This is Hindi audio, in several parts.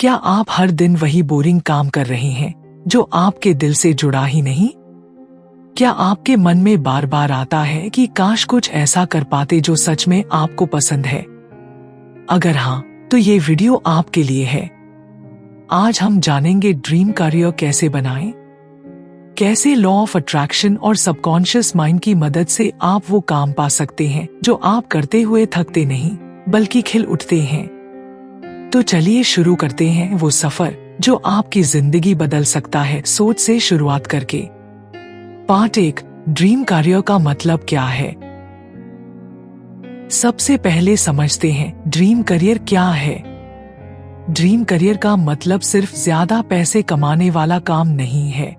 क्या आप हर दिन वही बोरिंग काम कर रहे हैं जो आपके दिल से जुड़ा ही नहीं? क्या आपके मन में बार बार आता है कि काश कुछ ऐसा कर पाते जो सच में आपको पसंद है? अगर हाँ, तो ये वीडियो आपके लिए है। आज हम जानेंगे ड्रीम करियर कैसे बनाएं, कैसे लॉ ऑफ अट्रैक्शन और सबकॉन्शियस माइंड की मदद से आप वो काम पा सकते हैं जो आप करते हुए थकते नहीं बल्कि खिल उठते हैं। तो चलिए शुरू करते हैं वो सफर जो आपकी जिंदगी बदल सकता है, सोच से शुरुआत करके। पार्ट 1, ड्रीम करियर का मतलब क्या है। सबसे पहले समझते हैं ड्रीम करियर क्या है। ड्रीम करियर का मतलब सिर्फ ज्यादा पैसे कमाने वाला काम नहीं है।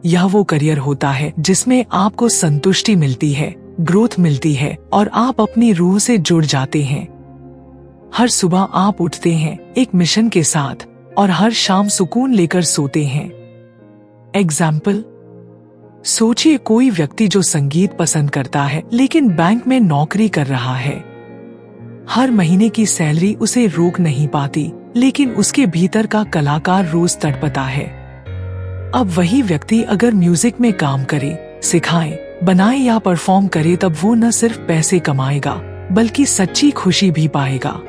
यह वो करियर होता है जिसमें आपको संतुष्टि मिलती है, ग्रोथ मिलती है और आप अपनी रूह से जुड़ जाते हैं। हर सुबह आप उठते हैं एक मिशन के साथ और हर शाम सुकून लेकर सोते हैं। एग्जाम्पल, सोचिए कोई व्यक्ति जो संगीत पसंद करता है लेकिन बैंक में नौकरी कर रहा है। हर महीने की सैलरी उसे रोक नहीं पाती, लेकिन उसके भीतर का कलाकार रोज तड़पता है। अब वही व्यक्ति अगर म्यूजिक में काम करे, सिखाए, बनाए या परफॉर्म करे, तब वो न सिर्फ पैसे कमाएगा बल्कि सच्ची खुशी भी पाएगा।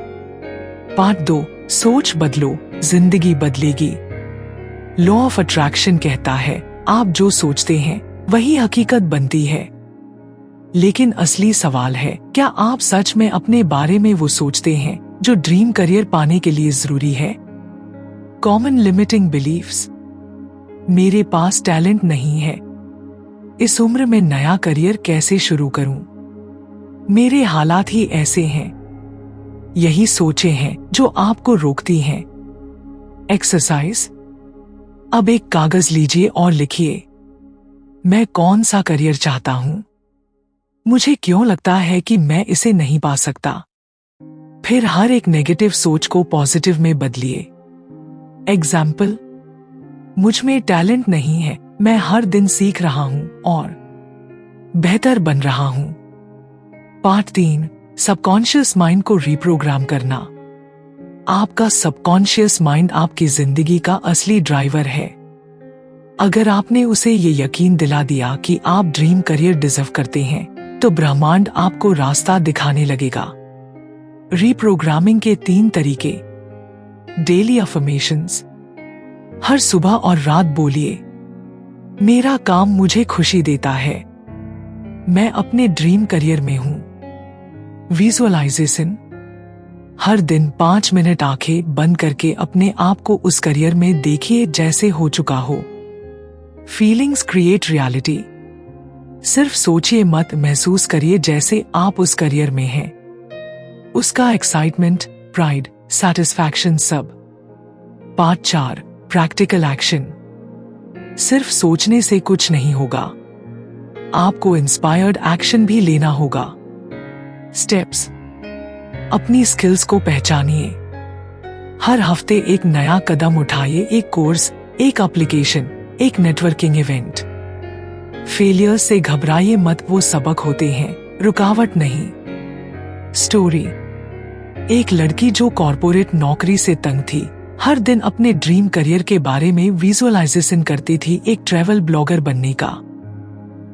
पार्ट 2, सोच बदलो, जिंदगी बदलेगी। लॉ ऑफ अट्रैक्शन कहता है आप जो सोचते हैं वही हकीकत बनती है। लेकिन असली सवाल है, क्या आप सच में अपने बारे में वो सोचते हैं जो ड्रीम करियर पाने के लिए जरूरी है? Common limiting beliefs. मेरे पास टैलेंट नहीं है, इस उम्र में नया करियर कैसे शुरू करूं? मेरे हालात ही ऐसे हैं। यही सोचें हैं जो आपको रोकती हैं। एक्सरसाइज। अब एक कागज लीजिए और लिखिए, मैं कौन सा करियर चाहता हूं, मुझे क्यों लगता है कि मैं इसे नहीं पा सकता। फिर हर एक नेगेटिव सोच को पॉजिटिव में बदलिए। एग्जाम्पल, मुझ में टैलेंट नहीं है, मैं हर दिन सीख रहा हूं और बेहतर बन रहा हूं। पार्ट 3, सबकॉन्शियस माइंड को रिप्रोग्राम करना। आपका सबकॉन्शियस माइंड आपकी जिंदगी का असली ड्राइवर है। अगर आपने उसे ये यकीन दिला दिया कि आप ड्रीम करियर डिजर्व करते हैं, तो ब्रह्मांड आपको रास्ता दिखाने लगेगा। रिप्रोग्रामिंग के 3 तरीके। Daily affirmations. हर सुबह और रात बोलिए, मेरा काम मुझे खुशी देता है, मैं अपने ड्रीम करियर में हूं। विजुअलाइजेशन। हर दिन 5 मिनट आंखें बंद करके अपने आप को उस करियर में देखिए जैसे हो चुका हो। Feelings create reality. सिर्फ सोचिए मत, महसूस करिए जैसे आप उस करियर में हैं। उसका एक्साइटमेंट, प्राइड, सैटिस्फैक्शन सब। Part 4, practical action. सिर्फ सोचने से कुछ नहीं होगा, आपको इंस्पायर्ड एक्शन भी लेना होगा। स्टेप्स। अपनी स्किल्स को पहचानिए, हर हफ्ते एक नया कदम उठाइए, एक कोर्स, एक एप्लीकेशन, एक नेटवर्किंग इवेंट। फेलियर से घबराइए मत, वो सबक होते हैं, रुकावट नहीं। स्टोरी। एक लड़की जो कॉर्पोरेट नौकरी से तंग थी, हर दिन अपने ड्रीम करियर के बारे में विजुअलाइजेशन करती थी, एक ट्रैवल ब्लॉगर बनने का।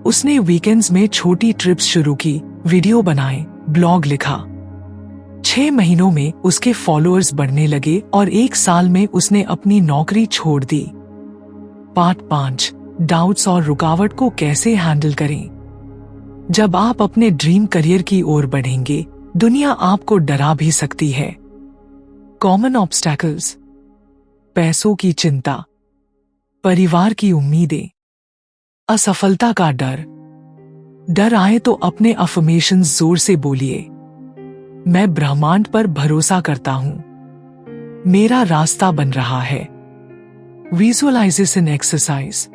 उसने वीकेंड्स में छोटी ट्रिप्स शुरू की, वीडियो बनाए, ब्लॉग लिखा। 6 महीनों में उसके फॉलोअर्स बढ़ने लगे और 1 साल में उसने अपनी नौकरी छोड़ दी। पार्ट 5, डाउट्स और रुकावट को कैसे हैंडल करें। जब आप अपने ड्रीम करियर की ओर बढ़ेंगे, दुनिया आपको डरा भी सकती है। Common obstacles. पैसों की चिंता, परिवार की उम्मीदें, असफलता का डर। डर आए तो अपने अफर्मेशंस जोर से बोलिए, मैं ब्रह्मांड पर भरोसा करता हूं, मेरा रास्ता बन रहा है। Visualisation exercise.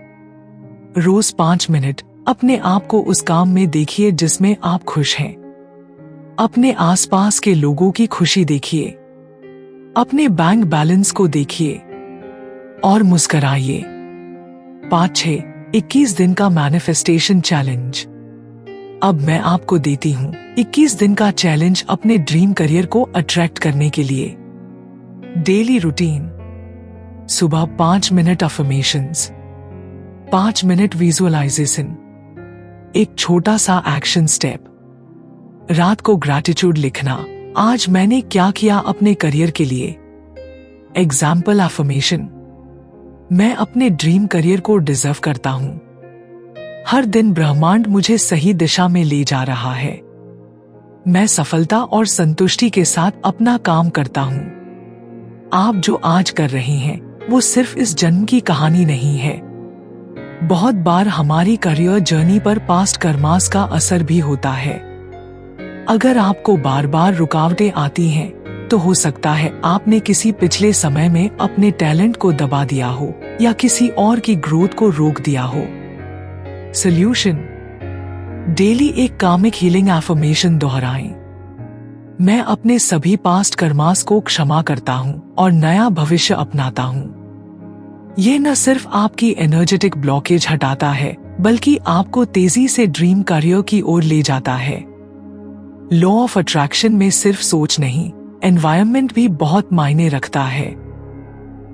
रोज 5 मिनट अपने आप को उस काम में देखिए जिसमें आप खुश हैं। अपने आसपास के लोगों की खुशी देखिए, अपने बैंक बैलेंस को देखिए और मुस्कराइए। पार्ट 6, 21 दिन का मैनिफेस्टेशन चैलेंज। अब मैं आपको देती हूँ 21 दिन का चैलेंज अपने ड्रीम करियर को अट्रैक्ट करने के लिए। Daily routine. सुबह 5 मिनट अफर्मेशंस, 5 मिनट विजुअलाइजेशन, एक छोटा सा एक्शन स्टेप। रात को ग्रैटिट्यूड लिखना, आज मैंने क्या किया अपने करियर के लिए। एग्जाम्पल अफर्मेशन, मैं अपने ड्रीम करियर को डिजर्व करता हूं। हर दिन ब्रह्मांड मुझे सही दिशा में ले जा रहा है। मैं सफलता और संतुष्टि के साथ अपना काम करता हूं। आप जो आज कर रहे हैं वो सिर्फ इस जन्म की कहानी नहीं है। बहुत बार हमारी करियर जर्नी पर पास्ट कर्मास का असर भी होता है। अगर आपको बार बार रुकावटें आती हैं, तो हो सकता है आपने किसी पिछले समय में अपने टैलेंट को दबा दिया हो या किसी और की ग्रोथ को रोक दिया हो। सॉल्यूशन, डेली एक कामिक हीलिंग एफर्मेशन दोहराएं। मैं अपने सभी पास्ट कर्मास को क्षमा करता हूं और नया भविष्य अपनाता हूं। यह न सिर्फ आपकी एनर्जेटिक ब्लॉकेज हटाता है, बल्कि आपको तेजी से ड्रीम करियर की ओर ले जाता है। लॉ ऑफ अट्रैक्शन में सिर्फ सोच नहीं, एनवायरनमेंट भी बहुत मायने रखता है।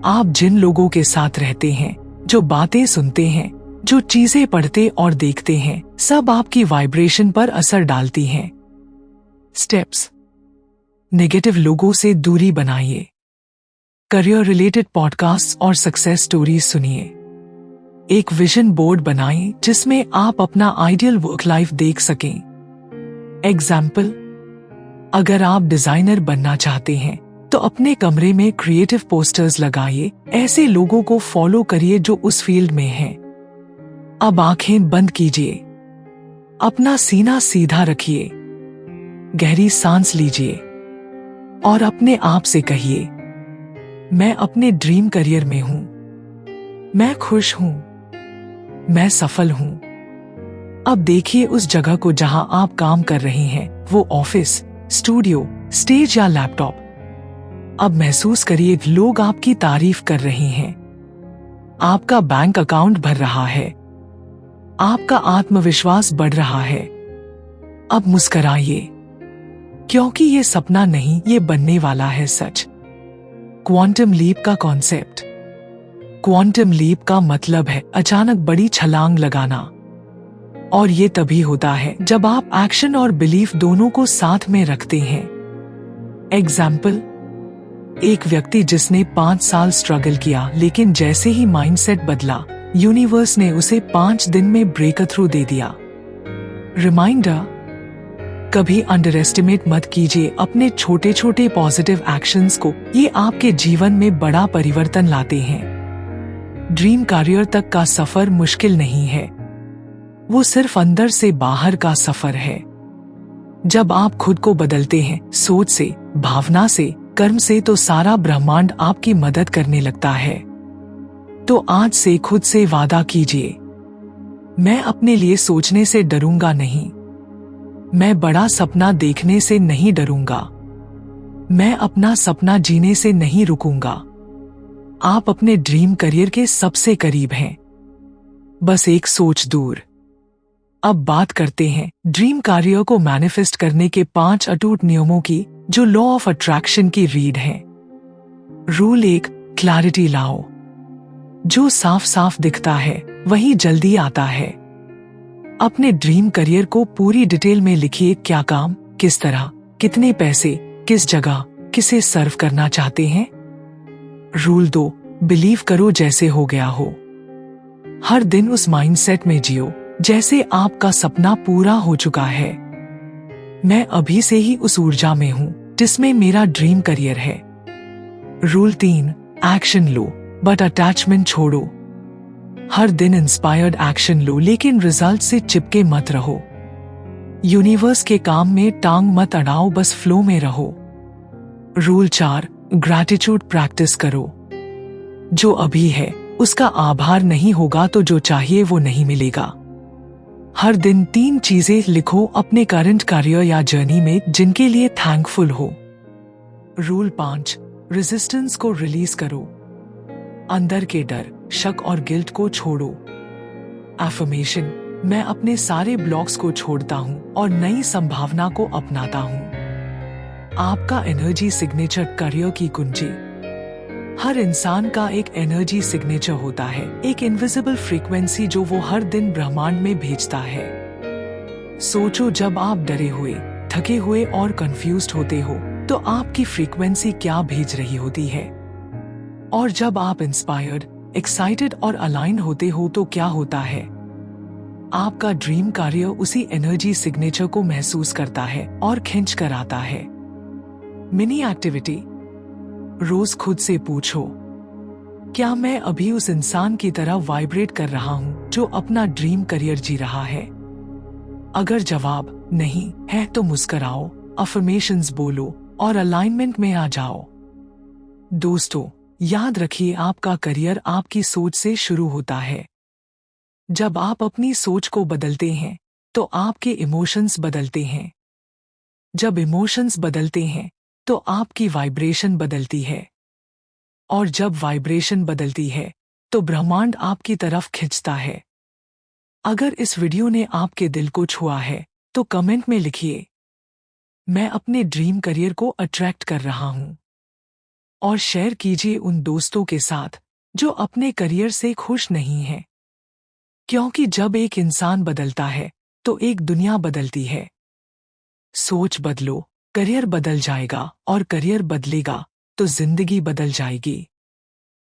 आप जिन लोगों के साथ रहते हैं, जो बातें सुनते हैं, जो चीजें पढ़ते और देखते हैं, सब आपकी वाइब्रेशन पर असर डालती हैं। स्टेप्स, नेगेटिव लोगों से दूरी बनाइए। करियर रिलेटेड पॉडकास्ट और सक्सेस स्टोरीज सुनिए। एक विजन बोर्ड बनाएं जिसमें आप अपना आइडियल वर्क लाइफ देख सकें। एग्जाम्पल, अगर आप डिजाइनर बनना चाहते हैं तो अपने कमरे में क्रिएटिव पोस्टर्स लगाइए। ऐसे लोगों को फॉलो करिए जो उस फील्ड में हैं। अब आंखें बंद कीजिए, अपना सीना सीधा रखिए, गहरी सांस लीजिए और अपने आप से कहिए, मैं अपने ड्रीम करियर में हूं, मैं खुश हूं, मैं सफल हूं। अब देखिए उस जगह को जहां आप काम कर रहे हैं, वो ऑफिस, स्टूडियो, स्टेज या लैपटॉप। अब महसूस करिए लोग आपकी तारीफ कर रहे हैं, आपका बैंक अकाउंट भर रहा है, आपका आत्मविश्वास बढ़ रहा है। अब मुस्कुराइए, क्योंकि ये सपना नहीं, ये बनने वाला है सच। क्वांटम लीप का कॉन्सेप्ट। क्वांटम लीप का मतलब है अचानक बड़ी छलांग लगाना, और ये तभी होता है जब आप एक्शन और बिलीफ दोनों को साथ में रखते हैं। एग्जाम्पल, एक व्यक्ति जिसने 5 साल स्ट्रगल किया, लेकिन जैसे ही माइंडसेट बदला, यूनिवर्स ने उसे 5 दिन में ब्रेक थ्रू दे दिया। रिमाइंडर, कभी अंडर एस्टिमेट मत कीजिए अपने छोटे छोटे पॉजिटिव एक्शंस को, ये आपके जीवन में बड़ा परिवर्तन लाते हैं। ड्रीम करियर तक का सफर मुश्किल नहीं है, वो सिर्फ अंदर से बाहर का सफर है। जब आप खुद को बदलते हैं, सोच से, भावना से, कर्म से, तो सारा ब्रह्मांड आपकी मदद करने लगता है। तो आज से खुद से वादा कीजिए, मैं अपने लिए सोचने से डरूंगा नहीं, मैं बड़ा सपना देखने से नहीं डरूंगा, मैं अपना सपना जीने से नहीं रुकूंगा। आप अपने ड्रीम करियर के सबसे करीब हैं, बस एक सोच दूर। अब बात करते हैं ड्रीम करियर को मैनिफेस्ट करने के 5 अटूट नियमों की, जो लॉ ऑफ अट्रैक्शन की रीड हैं। रूल 1, क्लैरिटी लाओ। जो साफ साफ दिखता है वही जल्दी आता है। अपने ड्रीम करियर को पूरी डिटेल में लिखिए, क्या काम, किस तरह, कितने पैसे, किस जगह, किसे सर्व करना चाहते हैं। रूल 2, बिलीव करो जैसे हो गया हो। हर दिन उस माइंडसेट में जियो जैसे आपका सपना पूरा हो चुका है। मैं अभी से ही उस ऊर्जा में हूं जिसमें मेरा ड्रीम करियर है। Rule 3, action low but attachment छोड़ो। हर दिन इंस्पायर्ड एक्शन लो, लेकिन रिजल्ट से चिपके मत रहो। यूनिवर्स के काम में टांग मत अड़ाओ, बस फ्लो में रहो। रूल 4, ग्रैटिट्यूड प्रैक्टिस करो। जो अभी है उसका आभार नहीं होगा तो जो चाहिए वो नहीं मिलेगा। हर दिन 3 चीजें लिखो अपने करंट करियर या जर्नी में जिनके लिए थैंकफुल हो। रूल 5, रेजिस्टेंस को रिलीज करो। अंदर के डर, शक और गिल्ट को छोड़ो। एफर्मेशन, मैं अपने सारे ब्लॉक्स को छोड़ता हूँ और नई संभावना को अपनाता हूँ। आपका एनर्जी सिग्नेचर करियर की कुंजी। हर इंसान का एक एनर्जी सिग्नेचर होता है, एक इनविजिबल फ्रीक्वेंसी जो वो हर दिन ब्रह्मांड में भेजता है। सोचो, जब आप डरे हुए, थके हुए और कंफ्यूज्ड होते हो तो आपकी फ्रीक्वेंसी क्या भेज रही होती है? और जब आप इंस्पायर्ड, एक्साइटेड और अलाइंड होते हो तो क्या होता है? आपका ड्रीम कार्य उसी एनर्जी सिग्नेचर को महसूस करता है और खींच कर आता है। Mini activity. रोज खुद से पूछो, क्या मैं अभी उस इंसान की तरह वाइब्रेट कर रहा हूं जो अपना ड्रीम करियर जी रहा है? अगर जवाब नहीं है तो मुस्कुराओ, अफर्मेशंस बोलो और अलाइनमेंट में आ जाओ। दोस्तों, याद रखिए, आपका करियर आपकी सोच से शुरू होता है। जब आप अपनी सोच को बदलते हैं तो आपके इमोशंस बदलते हैं। जब इमोशंस बदलते हैं तो आपकी वाइब्रेशन बदलती है। और जब वाइब्रेशन बदलती है तो ब्रह्मांड आपकी तरफ खिंचता है। अगर इस वीडियो ने आपके दिल को छुआ है तो कमेंट में लिखिए, मैं अपने ड्रीम करियर को अट्रैक्ट कर रहा हूं। और शेयर कीजिए उन दोस्तों के साथ जो अपने करियर से खुश नहीं हैं। क्योंकि जब एक इंसान बदलता है तो एक दुनिया बदलती है। सोच बदलो, करियर बदल जाएगा, और करियर बदलेगा तो जिंदगी बदल जाएगी।